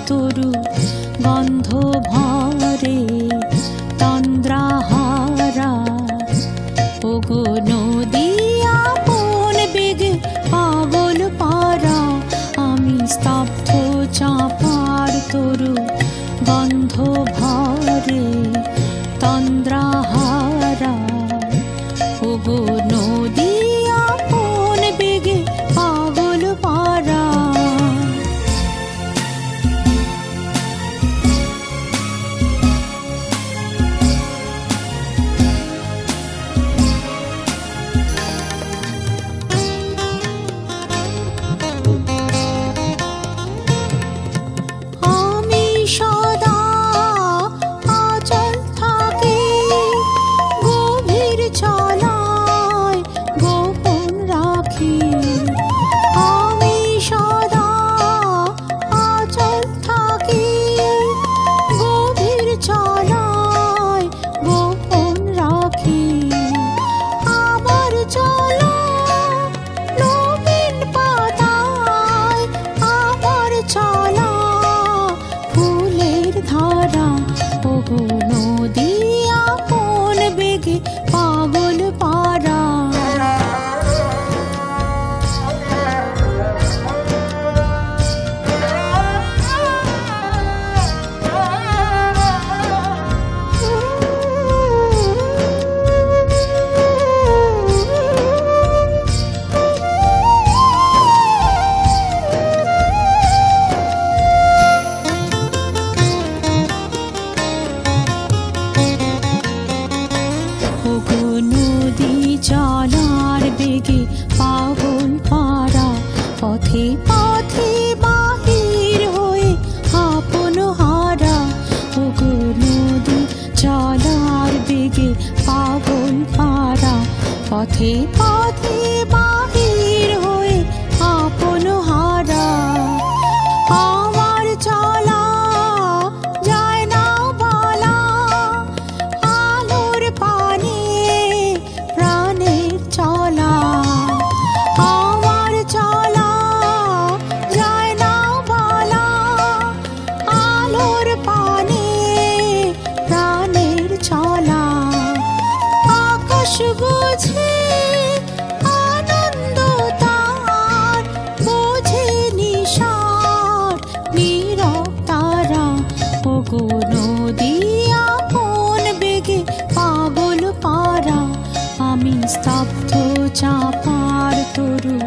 তরু গন্ধ ভরে তন্দ্রাহারা। ওগো নদী আপন বেগে পাগল পারা, আমি স্তব্ধ চাঁপার তরু গন্ধ ভরে তন্দ্রাহারা। ওগো নদী আপন বেগে পাগল পারা। চলার বেগে পাগল পারা, পথে পথে বাহির হয়ে আপন হারা। ওগো নদী চলার বেগে পাগল পারা, পথে পথে বাহির হয়ে আপন হারা। আমার চলা যায় না বলা, আলোর পানে প্রাণের চলা। আমার চলা যায় না বলা, আলোর পানে প্রাণের চলা। আকাশ বুঝে আনন্দ তার, বোঝে নিশার নীরব তারা। ওগো নদী আপন বেগে পাগল পারা, আমি স্তব্ধ চাঁপার তরু